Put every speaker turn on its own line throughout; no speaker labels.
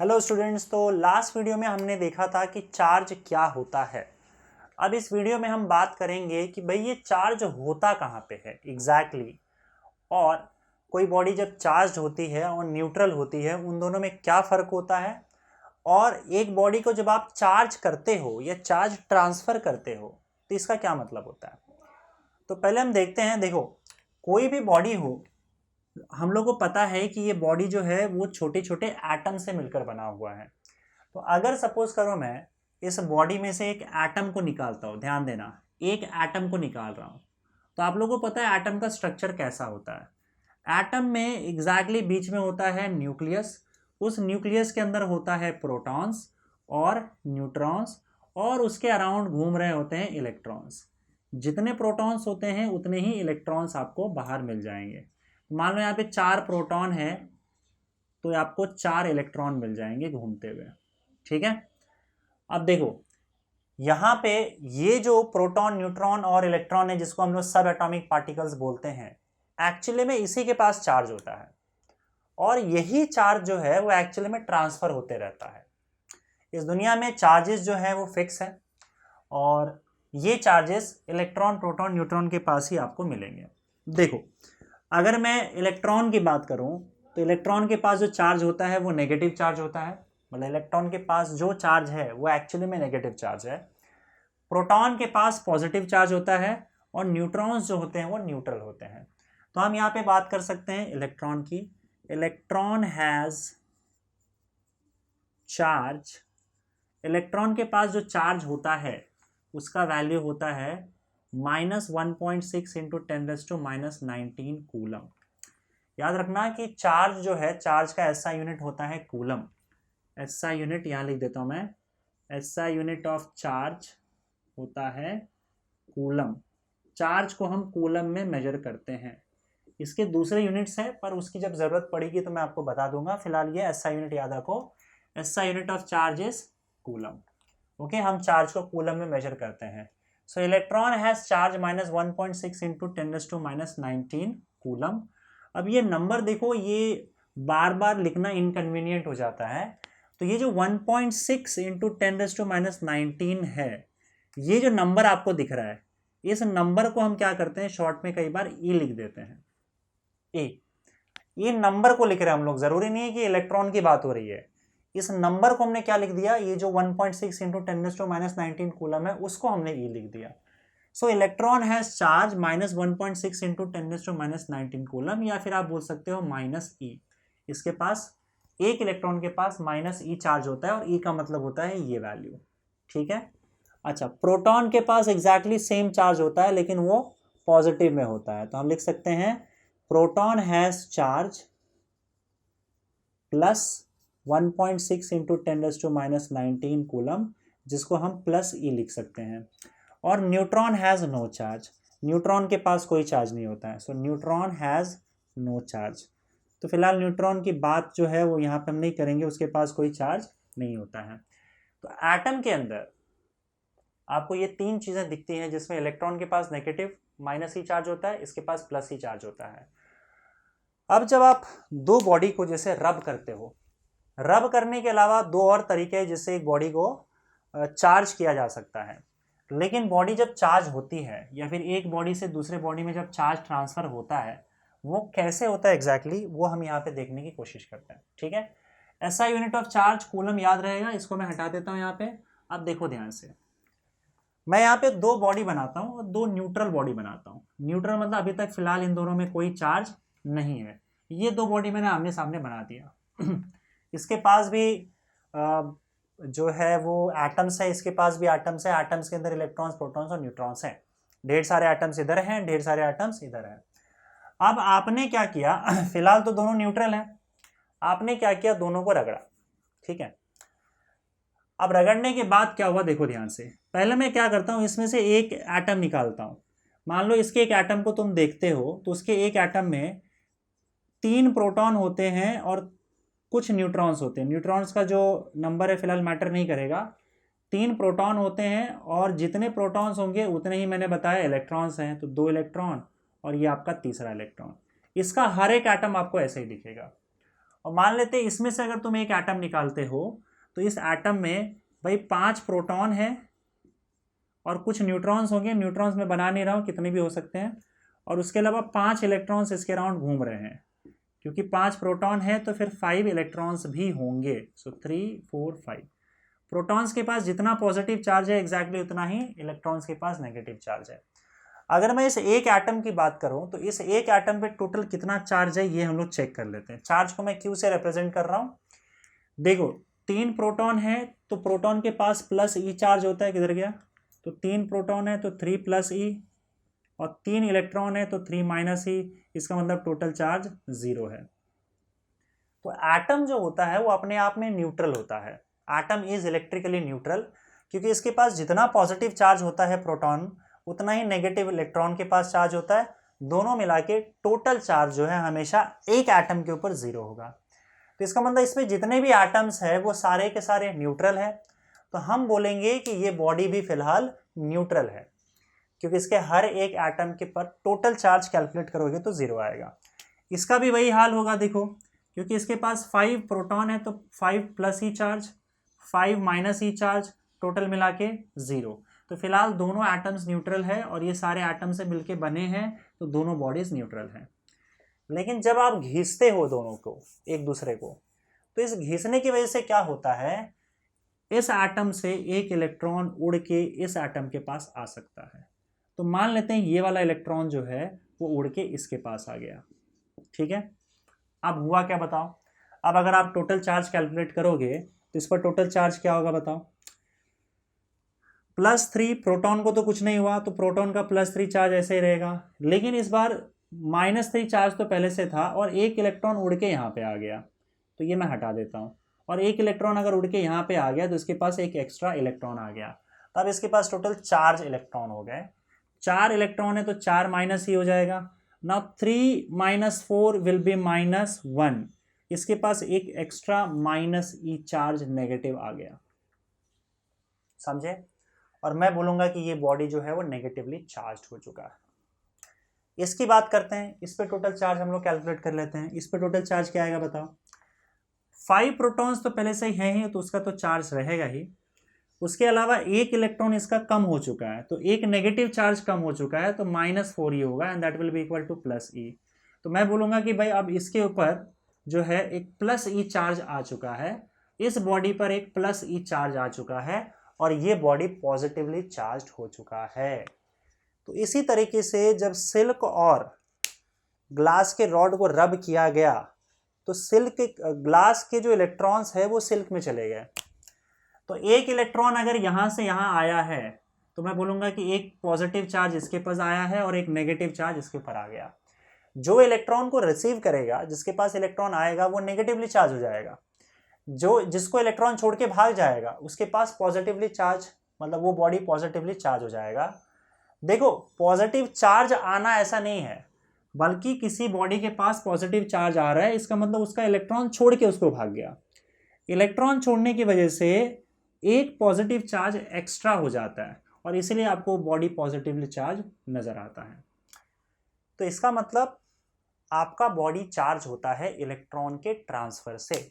Hello students. तो last video में हमने देखा था कि चार्ज क्या होता है। अब इस वीडियो में हम बात करेंगे कि भाई ये चार्ज होता कहाँ पे है एग्जैक्टली और कोई बॉडी जब चार्ज होती है और न्यूट्रल होती है उन दोनों में क्या फ़र्क होता है, और एक बॉडी को जब आप चार्ज करते हो या चार्ज ट्रांसफ़र करते हो तो इसका क्या मतलब होता है। तो पहले हम देखते हैं। देखो, कोई भी बॉडी हो, हम लोग को पता है कि ये बॉडी जो है वो छोटे छोटे एटम से मिलकर बना हुआ है। तो अगर सपोज करो मैं इस बॉडी में से एक एटम को निकालता हूँ, ध्यान देना, एक एटम को निकाल रहा हूँ, तो आप लोगों को पता है एटम का स्ट्रक्चर कैसा होता है। एटम में एग्जैक्टली बीच में होता है न्यूक्लियस, उस न्यूक्लियस के अंदर होता है प्रोटॉन्स और न्यूट्रॉन्स, और उसके अराउंड घूम रहे होते हैं इलेक्ट्रॉन्स। जितने प्रोटॉन्स होते हैं उतने ही इलेक्ट्रॉन्स आपको बाहर मिल जाएंगे। मान लो यहाँ पे 4 प्रोटॉन है तो आपको 4 इलेक्ट्रॉन मिल जाएंगे घूमते हुए। ठीक है। अब देखो यहाँ पे ये जो प्रोटॉन न्यूट्रॉन और इलेक्ट्रॉन है जिसको हम लोग सब एटॉमिक पार्टिकल्स बोलते हैं, एक्चुअली में इसी के पास चार्ज होता है और यही चार्ज जो है वो एक्चुअली में ट्रांसफर होते रहता है। इस दुनिया में चार्जेस जो है वो फिक्स है और ये चार्जेस इलेक्ट्रॉन प्रोटॉन न्यूट्रॉन के पास ही आपको मिलेंगे। देखो, अगर मैं इलेक्ट्रॉन की बात करूं तो इलेक्ट्रॉन के पास जो चार्ज होता है वो नेगेटिव चार्ज होता है, मतलब इलेक्ट्रॉन के पास जो चार्ज है वो एक्चुअली में नेगेटिव चार्ज है। प्रोटॉन के पास पॉजिटिव चार्ज होता है और न्यूट्रॉन्स जो होते हैं वो न्यूट्रल होते हैं। तो हम यहाँ पे बात कर सकते हैं इलेक्ट्रॉन की। Electron has charge. इलेक्ट्रॉन के पास जो चार्ज होता है उसका वैल्यू होता है -1.6 इंटू 10⁻⁻19 कूलम। याद रखना कि चार्ज जो है, चार्ज का एसआई यूनिट होता है कूलम। एसआई यूनिट यहाँ लिख देता हूँ मैं, एसआई यूनिट ऑफ चार्ज होता है कूलम। चार्ज को हम कूलम में मेजर करते हैं। इसके दूसरे यूनिट्स हैं पर उसकी जब ज़रूरत पड़ेगी तो मैं आपको बता दूंगा। फिलहाल ये एसआई यूनिट याद रखो, SI unit of charge is coulomb. Okay, हम चार्ज को कूलम में मेजर करते हैं। सो electron has charge -1.6 into 10⁻⁹ coulomb. अब ये नंबर देखो, ये बार बार लिखना इनकन्वीनियंट हो जाता है। तो ये जो 1.6 इंटू 10⁻⁹ है, ये जो नंबर आपको दिख रहा है, इस नंबर को हम क्या करते हैं, शॉर्ट में कई बार ई लिख देते हैं। ए, ये नंबर को लिख रहे हैं हम लोग, जरूरी नहीं है कि इलेक्ट्रॉन की बात हो रही है। इस नंबर को हमने क्या लिख दिया, ये जो 1.6 इंटू 10⁻⁹ कूलम है उसको हमने ई लिख दिया। सो electron has charge -1.6 into 10⁻⁹ coulomb, या फिर आप बोल सकते हो -e। इसके पास, एक इलेक्ट्रॉन के पास -e चार्ज होता है और e का मतलब होता है ये वैल्यू। ठीक है। अच्छा, प्रोटॉन के पास एग्जैक्टली सेम चार्ज होता है लेकिन वो पॉजिटिव में होता है। तो हम लिख सकते हैं proton has charge +1.6 into 10⁻⁹ coulomb, जिसको हम +e लिख सकते हैं। और neutron has no charge. Neutron के पास कोई चार्ज नहीं होता है। So neutron has no charge. तो फिलहाल न्यूट्रॉन की बात जो है वो यहाँ पे हम नहीं करेंगे, उसके पास कोई चार्ज नहीं होता है। तो एटम के अंदर आपको ये 3 चीज़ें दिखती हैं जिसमें इलेक्ट्रॉन के पास नेगेटिव -e चार्ज होता है, इसके पास +e चार्ज होता है। अब जब आप दो बॉडी को जैसे रब करते हो, रब करने के अलावा दो और तरीके हैं जिससे एक बॉडी को चार्ज किया जा सकता है। लेकिन बॉडी जब चार्ज होती है या फिर एक बॉडी से दूसरे बॉडी में जब चार्ज ट्रांसफर होता है, वो कैसे होता है एग्जैक्टली वो हम यहाँ पे देखने की कोशिश करते हैं। ठीक है। ऐसा यूनिट ऑफ चार्ज कूलम याद रहेगा, इसको मैं हटा देता हूँ यहाँ पे। अब देखो ध्यान से, मैं यहाँ पे दो बॉडी बनाता हूँ और दो न्यूट्रल बॉडी बनाता हूँ। न्यूट्रल मतलब अभी तक फिलहाल इन दोनों में कोई चार्ज नहीं है। ये दो बॉडी मैंने आमने सामने बना दिया। इसके पास भी जो है वो एटम्स है, इसके पास भी एटम्स है। एटम्स के अंदर इलेक्ट्रॉन्स, प्रोटॉन्स और न्यूट्रॉन्स हैं। ढेर सारे एटम्स इधर हैं, ढेर सारे एटम्स इधर हैं। अब आपने क्या किया, फिलहाल तो दोनों न्यूट्रल हैं, आपने क्या किया, दोनों को रगड़ा। ठीक है। अब रगड़ने के बाद क्या हुआ देखो ध्यान से। पहले मैं क्या करता हूँ, इसमें से एक एटम निकालता हूँ। मान लो इसके एक एटम को तुम देखते हो तो उसके एक एटम में 3 प्रोटॉन होते हैं और कुछ न्यूट्रॉन्स होते हैं। न्यूट्रॉन्स का जो नंबर है फिलहाल मैटर नहीं करेगा। 3 प्रोटॉन होते हैं और जितने प्रोटॉन्स होंगे उतने ही मैंने बताया इलेक्ट्रॉन्स हैं, तो 2 इलेक्ट्रॉन और ये आपका तीसरा इलेक्ट्रॉन। इसका हर एक एटम आपको ऐसे ही दिखेगा। और मान लेते हैं इसमें से अगर तुम एक एटम निकालते हो तो इस एटम में भाई 5 प्रोटॉन है और कुछ न्यूट्रॉन्स होंगे, न्यूट्रॉन्स में बना नहीं रहा हूँ, कितने भी हो सकते हैं, और उसके अलावा 5 इलेक्ट्रॉन्स इसके अराउंड घूम रहे हैं, क्योंकि 5 प्रोटॉन है तो फिर 5 इलेक्ट्रॉन्स भी होंगे। सो 3 4 5 प्रोटॉन्स के पास जितना पॉजिटिव चार्ज है एग्जैक्टली उतना ही इलेक्ट्रॉन्स के पास नेगेटिव चार्ज है। अगर मैं इस एक एटम की बात करूं तो इस एक एटम पे टोटल कितना चार्ज है ये हम लोग चेक कर लेते हैं। चार्ज को मैं क्यू से रिप्रेजेंट कर रहा हूं। देखो 3 प्रोटॉन है तो प्रोटॉन के पास प्लस ई चार्ज होता है, किधर गया, तो 3 प्रोटॉन है तो 3 प्लस ई, और 3 इलेक्ट्रॉन है तो 3 माइनस ई, इसका मतलब टोटल चार्ज 0 है। तो एटम जो होता है वो अपने आप में न्यूट्रल होता है। एटम इज इलेक्ट्रिकली न्यूट्रल, क्योंकि इसके पास जितना पॉजिटिव चार्ज होता है प्रोटॉन उतना ही नेगेटिव इलेक्ट्रॉन के पास चार्ज होता है। दोनों मिला के टोटल चार्ज जो है हमेशा एक एटम के ऊपर 0 होगा। तो इसका मतलब इसमें जितने भी एटम्स है वो सारे के सारे न्यूट्रल है। तो हम बोलेंगे कि ये बॉडी भी फिलहाल न्यूट्रल है, क्योंकि इसके हर एक एटम के पर टोटल चार्ज कैलकुलेट करोगे तो 0 आएगा। इसका भी वही हाल होगा, देखो, क्योंकि इसके पास 5 प्रोटॉन है तो 5 प्लस ई चार्ज, 5 माइनस ई चार्ज, टोटल मिला के 0। तो फिलहाल दोनों एटम्स न्यूट्रल है और ये सारे एटम से मिलके बने हैं, तो दोनों बॉडीज न्यूट्रल हैं। लेकिन जब आप घिसते हो दोनों को एक दूसरे को, तो इस घिसने की वजह से क्या होता है, इस एटम से एक इलेक्ट्रॉन उड़ के इस एटम के पास आ सकता है। तो मान लेते हैं ये वाला इलेक्ट्रॉन जो है वो उड़ के इसके पास आ गया, ठीक है। अब हुआ क्या बताओ। अब अगर आप टोटल चार्ज कैलकुलेट करोगे तो इस पर टोटल चार्ज क्या होगा बताओ। +3, प्रोटॉन को तो कुछ नहीं हुआ तो प्रोटॉन का +3 चार्ज ऐसे ही रहेगा, लेकिन इस बार -3 चार्ज तो पहले से था और एक इलेक्ट्रॉन उड़ के यहाँ पे आ गया, तो ये मैं हटा देता हूँ। और एक इलेक्ट्रॉन अगर उड़ के यहाँ पे आ गया तो इसके पास एक एक्स्ट्रा इलेक्ट्रॉन आ गया, तब इसके पास टोटल 4 इलेक्ट्रॉन हो गए। 4 इलेक्ट्रॉन है तो 4 माइनस ही हो जाएगा। नाउ 3 - 4 विल बी -1, इसके पास एक एक्स्ट्रा -e चार्ज नेगेटिव आ गया, समझे। और मैं बोलूंगा कि ये बॉडी जो है वो नेगेटिवली चार्ज हो चुका है। इसकी बात करते हैं, इस पे टोटल चार्ज हम लोग कैलकुलेट कर लेते हैं। इस पे टोटल चार्ज क्या आएगा बताओ। 5 प्रोटॉन्स तो पहले से ही है ही, तो उसका तो चार्ज रहेगा ही। उसके अलावा एक इलेक्ट्रॉन इसका कम हो चुका है, तो एक नेगेटिव चार्ज कम हो चुका है, तो -4 ही होगा and that will be equal to +e। तो मैं बोलूंगा कि भाई अब इसके ऊपर जो है एक +e चार्ज आ चुका है, इस बॉडी पर एक +e चार्ज आ चुका है और ये बॉडी पॉजिटिवली चार्ज हो चुका है। तो इसी तरीके से जब सिल्क और ग्लास के रॉड को रब किया गया तो सिल्क ग्लास के जो इलेक्ट्रॉन्स है वो सिल्क में चले गए। तो एक इलेक्ट्रॉन अगर यहां से यहां आया है तो मैं बोलूंगा कि एक पॉजिटिव चार्ज इसके पास आया है और एक नेगेटिव चार्ज इसके ऊपर आ गया। जो इलेक्ट्रॉन को रिसीव करेगा, जिसके पास इलेक्ट्रॉन आएगा, वो नेगेटिवली चार्ज हो जाएगा। जो जिसको इलेक्ट्रॉन छोड़ के भाग जाएगा उसके पास पॉजिटिवली चार्ज, मतलब वो बॉडी पॉजिटिवली चार्ज हो जाएगा। देखो पॉजिटिव चार्ज आना ऐसा नहीं है, बल्कि किसी बॉडी के पास पॉजिटिव चार्ज आ रहा है, इसका मतलब उसका इलेक्ट्रॉन छोड़ के उसको भाग गया। इलेक्ट्रॉन छोड़ने की वजह से एक पॉजिटिव चार्ज एक्स्ट्रा हो जाता है और इसीलिए आपको बॉडी पॉजिटिवली चार्ज नजर आता है। तो इसका मतलब आपका बॉडी चार्ज होता है इलेक्ट्रॉन के ट्रांसफर से,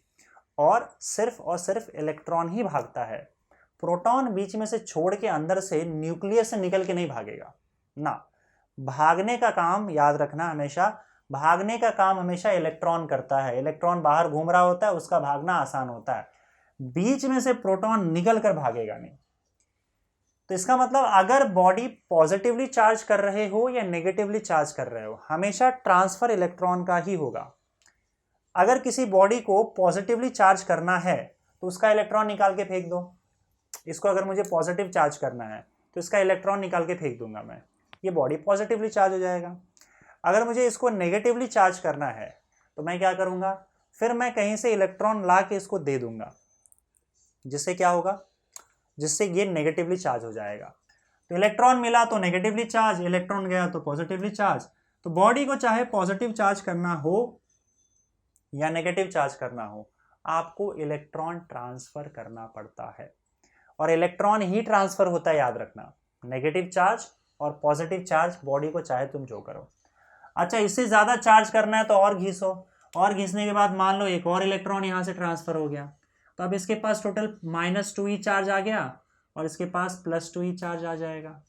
और सिर्फ इलेक्ट्रॉन ही भागता है। प्रोटॉन बीच में से छोड़ के अंदर से न्यूक्लियस से निकल के नहीं भागेगा ना। भागने का काम, याद रखना हमेशा, भागने का काम हमेशा इलेक्ट्रॉन करता है। इलेक्ट्रॉन बाहर घूम रहा होता है, उसका भागना आसान होता है, बीच में से प्रोटॉन निकल कर भागेगा नहीं। तो इसका मतलब अगर बॉडी पॉजिटिवली चार्ज कर रहे हो या नेगेटिवली चार्ज कर रहे हो, हमेशा ट्रांसफर इलेक्ट्रॉन का ही होगा। अगर किसी बॉडी को पॉजिटिवली चार्ज करना है तो उसका इलेक्ट्रॉन निकाल के फेंक दो। इसको अगर मुझे पॉजिटिव चार्ज करना है तो इसका इलेक्ट्रॉन निकाल के फेंक दूंगा मैं, ये बॉडी पॉजिटिवली चार्ज हो जाएगा। अगर मुझे इसको नेगेटिवली चार्ज करना है तो मैं क्या करूंगा, फिर मैं कहीं से इलेक्ट्रॉन ला के इसको दे दूंगा, जिससे क्या होगा, जिससे ये नेगेटिवली चार्ज हो जाएगा। तो इलेक्ट्रॉन मिला तो नेगेटिवली चार्ज, इलेक्ट्रॉन गया तो पॉजिटिवली चार्ज। तो बॉडी को चाहे पॉजिटिव चार्ज करना हो या नेगेटिव चार्ज करना हो, आपको इलेक्ट्रॉन ट्रांसफर करना पड़ता है, और इलेक्ट्रॉन ही ट्रांसफर होता है, याद रखना। नेगेटिव चार्ज और पॉजिटिव चार्ज बॉडी को चाहे तुम जो करो। अच्छा, इससे ज्यादा चार्ज करना है तो और घिसो, और घिसने के बाद मान लो एक और इलेक्ट्रॉन यहाँ से ट्रांसफर हो गया, तो अब इसके पास टोटल -2e चार्ज आ गया और इसके पास +2e चार्ज आ जाएगा।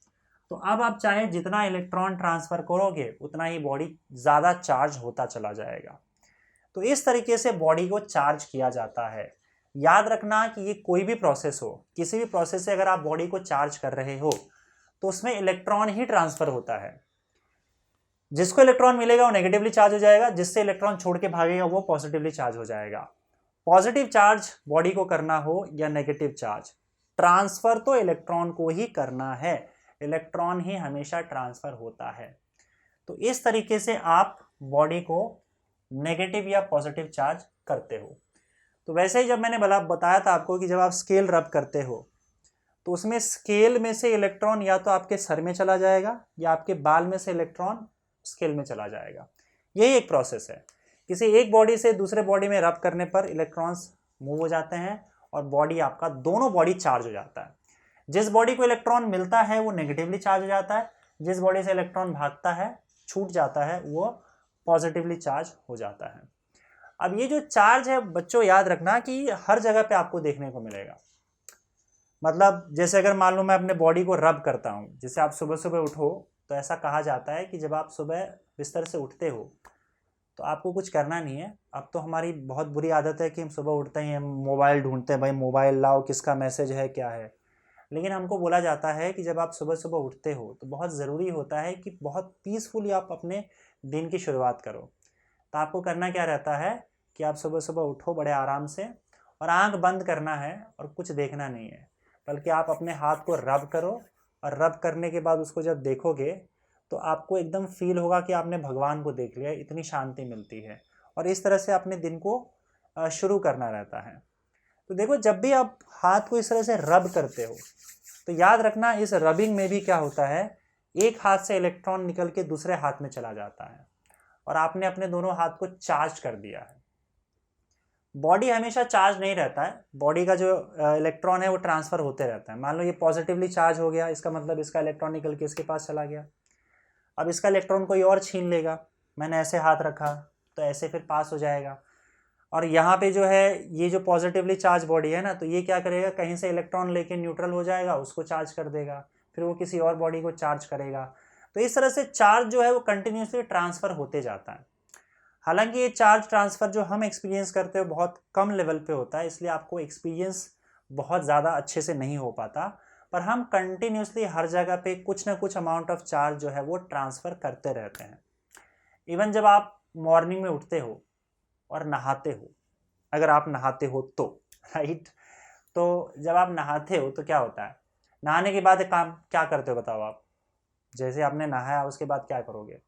तो अब आप चाहे जितना इलेक्ट्रॉन ट्रांसफर करोगे उतना ही बॉडी ज़्यादा चार्ज होता चला जाएगा। तो इस तरीके से बॉडी को चार्ज किया जाता है। याद रखना कि ये कोई भी प्रोसेस हो, किसी भी प्रोसेस से अगर आप बॉडी को चार्ज कर रहे हो तो उसमें इलेक्ट्रॉन ही ट्रांसफर होता है। जिसको इलेक्ट्रॉन मिलेगा वो नेगेटिवली चार्ज हो जाएगा, जिससे इलेक्ट्रॉन छोड़ के भागेगा वो पॉजिटिवली चार्ज हो जाएगा। पॉजिटिव चार्ज बॉडी को करना हो या नेगेटिव चार्ज, ट्रांसफर तो इलेक्ट्रॉन को ही करना है, इलेक्ट्रॉन ही हमेशा ट्रांसफर होता है। तो इस तरीके से आप बॉडी को नेगेटिव या पॉजिटिव चार्ज करते हो। तो वैसे ही जब मैंने बताया था आपको कि जब आप स्केल रब करते हो तो उसमें स्केल में से इलेक्ट्रॉन या तो आपके सर में चला जाएगा या आपके बाल में से इलेक्ट्रॉन स्केल में चला जाएगा। यही एक प्रोसेस है। किसी एक बॉडी से दूसरे बॉडी में रब करने पर इलेक्ट्रॉन्स मूव हो जाते हैं और बॉडी आपका दोनों बॉडी चार्ज हो जाता है। जिस बॉडी को इलेक्ट्रॉन मिलता है वो नेगेटिवली चार्ज हो जाता है, जिस बॉडी से इलेक्ट्रॉन भागता है छूट जाता है वो पॉजिटिवली चार्ज हो जाता है। अब ये जो चार्ज है बच्चों याद रखना कि हर जगह पे आपको देखने को मिलेगा। मतलब जैसे अगर मान लो मैं अपने बॉडी को रब करता हूँ, जैसे आप सुबह सुबह उठो तो ऐसा कहा जाता है कि जब आप सुबह बिस्तर से उठते हो तो आपको कुछ करना नहीं है। अब तो हमारी बहुत बुरी आदत है कि हम सुबह उठते ही हम मोबाइल ढूंढते हैं, भाई मोबाइल लाओ, किसका मैसेज है क्या है। लेकिन हमको बोला जाता है कि जब आप सुबह सुबह उठते हो तो बहुत ज़रूरी होता है कि बहुत पीसफुली आप अपने दिन की शुरुआत करो। तो आपको करना क्या रहता है कि आप सुबह सुबह उठो बड़े आराम से और आंख बंद करना है और कुछ देखना नहीं है, बल्कि आप अपने हाथ को रब करो और रब करने के बाद उसको जब देखोगे तो आपको एकदम फील होगा कि आपने भगवान को देख लिया, इतनी शांति मिलती है। और इस तरह से अपने दिन को शुरू करना रहता है। तो देखो जब भी आप हाथ को इस तरह से रब करते हो तो याद रखना इस रबिंग में भी क्या होता है, एक हाथ से इलेक्ट्रॉन निकल के दूसरे हाथ में चला जाता है और आपने अपने दोनों हाथ को चार्ज कर दिया है। बॉडी हमेशा चार्ज नहीं रहता है, बॉडी का जो इलेक्ट्रॉन है वो ट्रांसफर होते रहता है। मान लो ये पॉजिटिवली चार्ज हो गया, इसका मतलब इसका इलेक्ट्रॉन निकल के इसके पास चला गया। अब इसका इलेक्ट्रॉन कोई और छीन लेगा, मैंने ऐसे हाथ रखा तो ऐसे फिर पास हो जाएगा। और यहाँ पे जो है ये जो पॉजिटिवली चार्ज बॉडी है ना, तो ये क्या करेगा, कहीं से इलेक्ट्रॉन लेके न्यूट्रल हो जाएगा, उसको चार्ज कर देगा, फिर वो किसी और बॉडी को चार्ज करेगा। तो इस तरह से चार्ज जो है वो कंटिन्यूसली ट्रांसफ़र होते जाता है। हालांकि ये चार्ज ट्रांसफ़र जो हम एक्सपीरियंस करते हो बहुत कम लेवल पे होता है, इसलिए आपको एक्सपीरियंस बहुत ज़्यादा अच्छे से नहीं हो पाता, पर हम कंटिन्यूसली हर जगह पे कुछ ना कुछ अमाउंट ऑफ चार्ज जो है वो ट्रांसफ़र करते रहते हैं। इवन जब आप मॉर्निंग में उठते हो और नहाते हो, अगर आप नहाते हो तो राइट, तो जब आप नहाते हो तो क्या होता है, नहाने के बाद काम क्या करते हो बताओ आप। जैसे आपने नहाया उसके बाद क्या करोगे,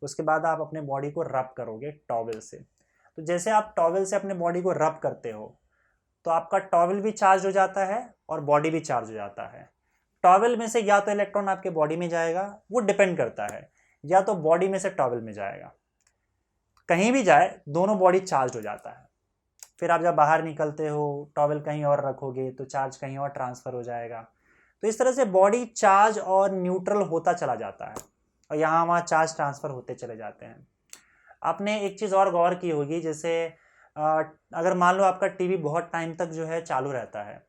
उसके बाद आप अपने बॉडी को रब करोगे टॉवल से। तो जैसे आप टॉवल से अपने बॉडी को रब करते हो तो आपका टॉवल भी चार्ज हो जाता है और बॉडी भी चार्ज हो जाता है। टॉवल में से या तो इलेक्ट्रॉन आपके बॉडी में जाएगा, वो डिपेंड करता है, या तो बॉडी में से टॉवल में जाएगा। कहीं भी जाए दोनों बॉडी चार्ज हो जाता है। फिर आप जब बाहर निकलते हो टॉवल कहीं और रखोगे तो चार्ज कहीं और ट्रांसफ़र हो जाएगा। तो इस तरह से बॉडी चार्ज और न्यूट्रल होता चला जाता है और यहाँ वहाँ चार्ज ट्रांसफ़र होते चले जाते हैं। आपने एक चीज़ और गौर की होगी, जैसे अगर मान लो आपका टीवी बहुत टाइम तक जो है चालू रहता है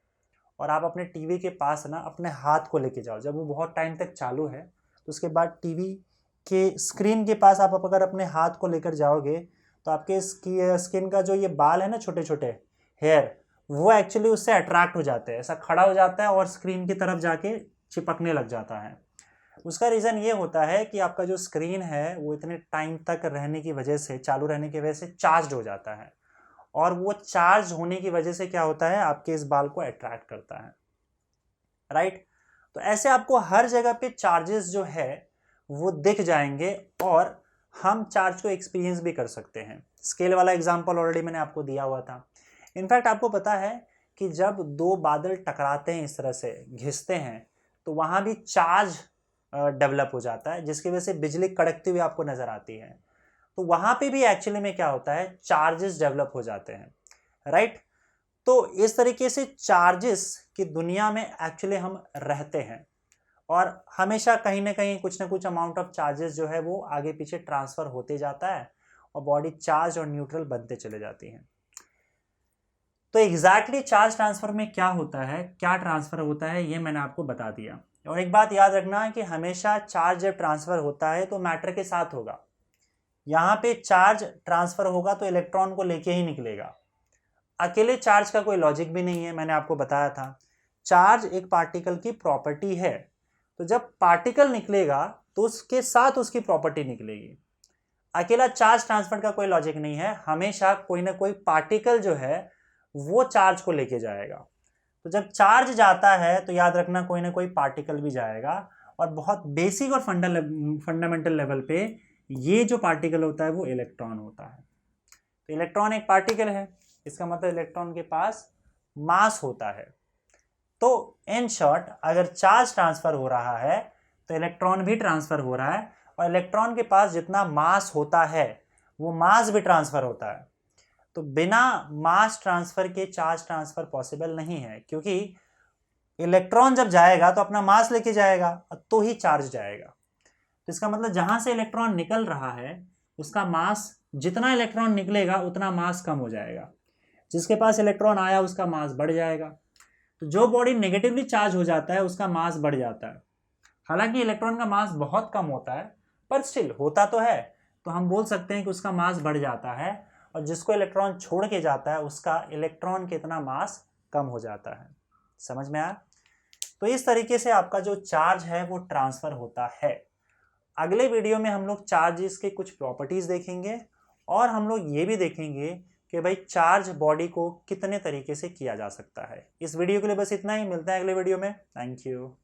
और आप अपने टीवी के पास ना अपने हाथ को लेके जाओ, जब वो बहुत टाइम तक चालू है तो उसके बाद टीवी के स्क्रीन के पास आप अगर अपने हाथ को लेकर जाओगे तो आपके स्किन का जो ये बाल है ना, छोटे छोटे हेयर, वो एक्चुअली उससे अट्रैक्ट हो जाते हैं, ऐसा खड़ा हो जाता है और स्क्रीन की तरफ जाके चिपकने लग जाता है। उसका रीज़न ये होता है कि आपका जो स्क्रीन है वो इतने टाइम तक रहने की वजह से, चालू रहने की वजह से चार्ज हो जाता है और वो चार्ज होने की वजह से क्या होता है, आपके इस बाल को अट्रैक्ट करता है, राइट। तो ऐसे आपको हर जगह पे चार्जेस जो है वो दिख जाएंगे और हम चार्ज को एक्सपीरियंस भी कर सकते हैं। स्केल वाला एग्जांपल ऑलरेडी मैंने आपको दिया हुआ था। इनफैक्ट आपको पता है कि जब दो बादल टकराते हैं, इस तरह से घिसते हैं, तो वहाँ भी चार्ज डेवलप हो जाता है, जिसकी वजह से बिजली कड़कती हुई आपको नज़र आती है। तो वहाँ पे भी एक्चुअली में क्या होता है, चार्जेस डेवलप हो जाते हैं, राइट। तो इस तरीके से चार्जेस की दुनिया में एक्चुअली हम रहते हैं और हमेशा कहीं ना कहीं कुछ ना कुछ अमाउंट ऑफ चार्जेस जो है वो आगे पीछे ट्रांसफ़र होते जाता है और बॉडी चार्ज और न्यूट्रल बनते चले जाती हैं। तो एग्जैक्टली चार्ज ट्रांसफर में क्या होता है, क्या ट्रांसफर होता है, ये मैंने आपको बता दिया। और एक बात याद रखना कि हमेशा चार्ज जब ट्रांसफर होता है तो मैटर के साथ होगा। यहाँ पे चार्ज ट्रांसफर होगा तो इलेक्ट्रॉन को लेके ही निकलेगा। अकेले चार्ज का कोई लॉजिक भी नहीं है, मैंने आपको बताया था। चार्ज एक पार्टिकल की प्रॉपर्टी है, तो जब पार्टिकल निकलेगा तो उसके साथ उसकी प्रॉपर्टी निकलेगी। अकेला चार्ज ट्रांसफर का कोई लॉजिक नहीं है, हमेशा कोई ना कोई पार्टिकल जो है वो चार्ज को लेके जाएगा। तो जब चार्ज जाता है तो याद रखना कोई ना कोई पार्टिकल भी जाएगा, और बहुत बेसिक और फंडामेंटल लेवल पे ये जो पार्टिकल होता है वो इलेक्ट्रॉन होता है। तो इलेक्ट्रॉन एक पार्टिकल है, इसका मतलब इलेक्ट्रॉन के पास मास होता है। तो इन शॉर्ट अगर चार्ज ट्रांसफर हो रहा है तो इलेक्ट्रॉन भी ट्रांसफर हो रहा है, और इलेक्ट्रॉन के पास जितना मास होता है वो मास भी ट्रांसफर होता है। तो बिना मास ट्रांसफर के चार्ज ट्रांसफर पॉसिबल नहीं है, क्योंकि इलेक्ट्रॉन जब जाएगा तो अपना मास लेके जाएगा तो ही चार्ज जाएगा। तो इसका मतलब जहां से इलेक्ट्रॉन निकल रहा है उसका मास, जितना इलेक्ट्रॉन निकलेगा उतना मास कम हो जाएगा। जिसके पास इलेक्ट्रॉन आया उसका मास बढ़ जाएगा। तो जो बॉडी नेगेटिवली चार्ज हो जाता है उसका मास बढ़ जाता है। हालांकि इलेक्ट्रॉन का मास बहुत कम होता है, पर स्टिल होता तो है, तो हम बोल सकते हैं कि उसका मास बढ़ जाता है, और जिसको इलेक्ट्रॉन छोड़ के जाता है उसका इलेक्ट्रॉन कितना मास कम हो जाता है। समझ में आया? तो इस तरीके से आपका जो चार्ज है वो ट्रांसफर होता है। अगले वीडियो में हम लोग चार्जेस के कुछ प्रॉपर्टीज देखेंगे, और हम लोग ये भी देखेंगे कि भाई चार्ज बॉडी को कितने तरीके से किया जा सकता है। इस वीडियो के लिए बस इतना ही, मिलते हैं अगले वीडियो में। Thank you.